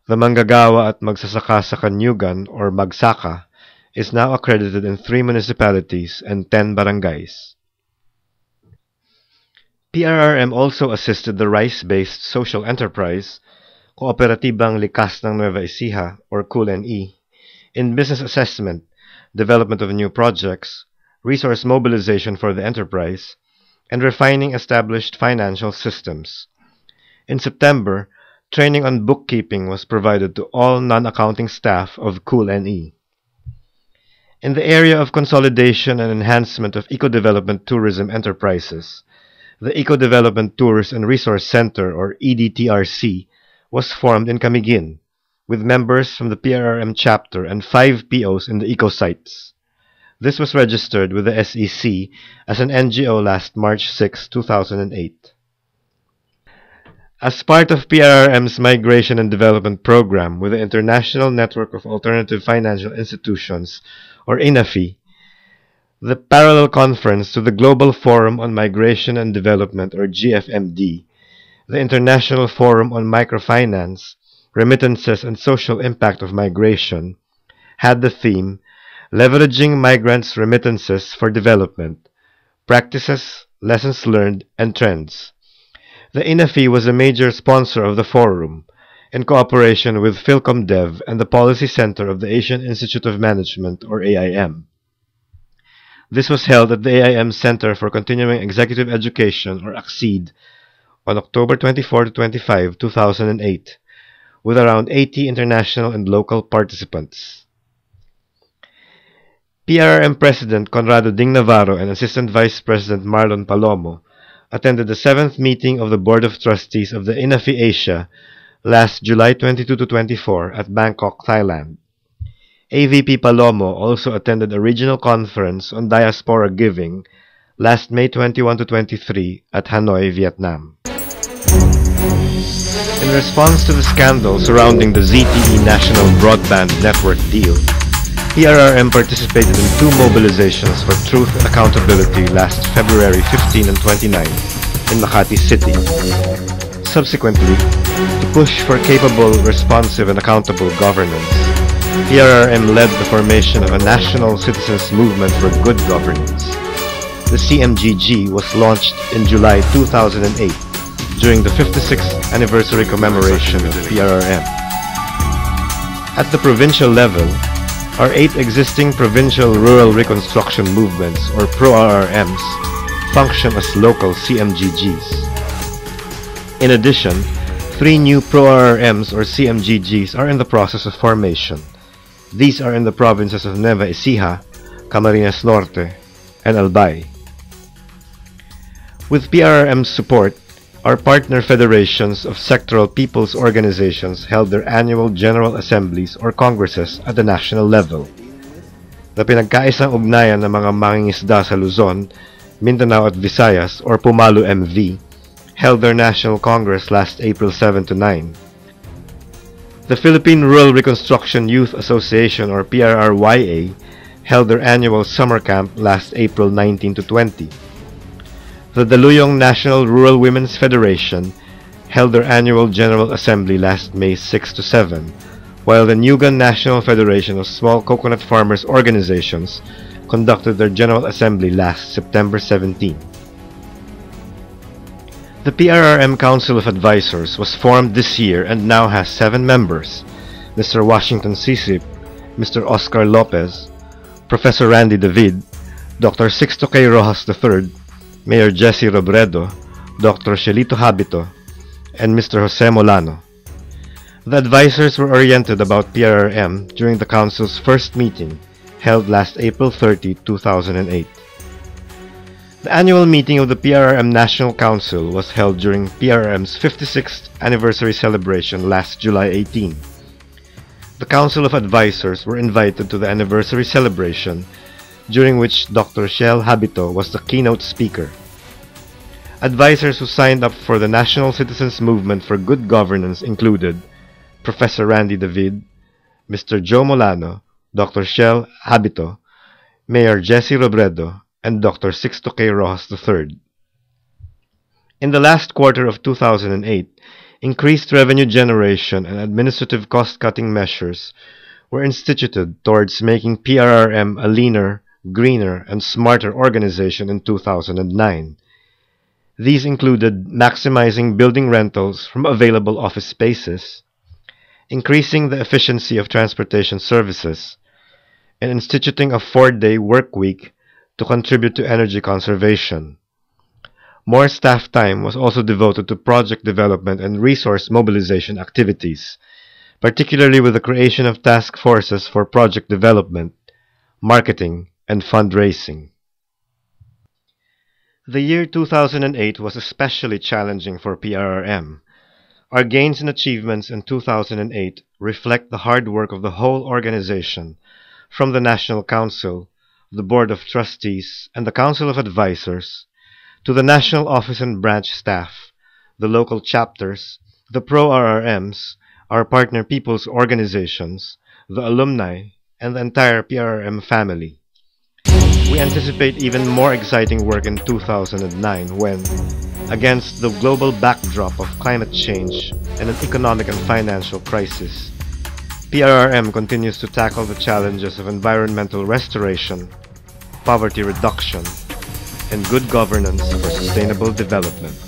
The manggagawa at magsasaka sa Kanyugan or Magsaka is now accredited in 3 municipalities and 10 barangays. PRRM also assisted the rice-based social enterprise, Kooperatibang Likas ng Nueva Ecija or KULNE, in business assessment, development of new projects, resource mobilization for the enterprise, and refining established financial systems. In September, training on bookkeeping was provided to all non-accounting staff of KULNE. In the area of consolidation and enhancement of eco-development tourism enterprises, the Eco-Development Tours and Resource Center or EDTRC was formed in Camiguin, with members from the PRRM chapter and 5 POs in the eco-sites. This was registered with the SEC as an NGO last March 6, 2008. As part of PRRM's Migration and Development Program with the International Network of Alternative Financial Institutions, or INAFI, the parallel conference to the Global Forum on Migration and Development, or GFMD, the International Forum on Microfinance, Remittances and Social Impact of Migration, had the theme Leveraging Migrants' Remittances for Development, Practices, Lessons Learned, and Trends. The INAFI was a major sponsor of the forum, in cooperation with PhilcomDev and the Policy Center of the Asian Institute of Management, or AIM. This was held at the AIM Center for Continuing Executive Education, or ACCED, on October 24 to 25, 2008, with around 80 international and local participants. PRRM President Conrado Ding Navarro and Assistant Vice President Marlon Palomo attended the 7th meeting of the Board of Trustees of the INAFI Asia last July 22 to 24 at Bangkok, Thailand. AVP Palomo also attended a regional conference on diaspora giving last May 21 to 23 at Hanoi, Vietnam. In response to the scandal surrounding the ZTE National Broadband Network deal, PRRM participated in 2 mobilizations for truth and accountability last February 15 and 29 in Makati City. Subsequently, to push for capable, responsive, and accountable governance, PRRM led the formation of a national citizens movement for good governance. The CMGG was launched in July 2008 during the 56th anniversary commemoration of PRRM. At the provincial level, our 8 existing provincial rural reconstruction movements, or PRRMs, function as local CMGGs. In addition, 3 new PRRMs or CMGGs are in the process of formation. These are in the provinces of Nueva Ecija, Camarines Norte, and Albay. With PRRM's support, our partner federations of sectoral people's organizations held their annual General Assemblies or Congresses at the national level. The pinagkaisang ugnayan ng mga mangingisda sa Luzon, Mindanao at Visayas or Pumalo MV held their National Congress last April 7 to 9. The Philippine Rural Reconstruction Youth Association or PRRYA held their annual summer camp last April 19 to 20. The Daluyong National Rural Women's Federation held their annual General Assembly last May 6 to 7, while the Nugan National Federation of Small Coconut Farmers Organizations conducted their General Assembly last September 17. The PRRM Council of Advisors was formed this year and now has 7 members: Mr. Washington Sisip, Mr. Oscar Lopez, Professor Randy David, Dr. Sixto K. Rojas III, Mayor Jesse Robredo, Dr. Shelito Habito, and Mr. Jose Molano. The advisors were oriented about PRRM during the Council's first meeting, held last April 30, 2008. The annual meeting of the PRRM National Council was held during PRRM's 56th anniversary celebration last July 18. The Council of Advisors were invited to the anniversary celebration, during which Dr. Shel Habito was the keynote speaker. Advisors who signed up for the National Citizens Movement for Good Governance included Professor Randy David, Mr. Joe Molano, Dr. Shel Habito, Mayor Jesse Robredo, and Dr. Sixto K. Rojas III. In the last quarter of 2008, Increased revenue generation and administrative cost-cutting measures were instituted towards making PRRM a leaner, greener, and smarter organization in 2009. These included maximizing building rentals from available office spaces, increasing the efficiency of transportation services, and instituting a 4-day work week to contribute to energy conservation. More staff time was also devoted to project development and resource mobilization activities, particularly with the creation of task forces for project development, marketing, and fundraising. The year 2008 was especially challenging for PRRM. Our gains and achievements in 2008 reflect the hard work of the whole organization, from the National Council, the Board of Trustees, and the Council of Advisors, to the National Office and Branch staff, the local chapters, the pro-RRMs, our partner people's organizations, the alumni, and the entire PRRM family. We anticipate even more exciting work in 2009 when, against the global backdrop of climate change and an economic and financial crisis, PRRM continues to tackle the challenges of environmental restoration, poverty reduction, and good governance for sustainable development.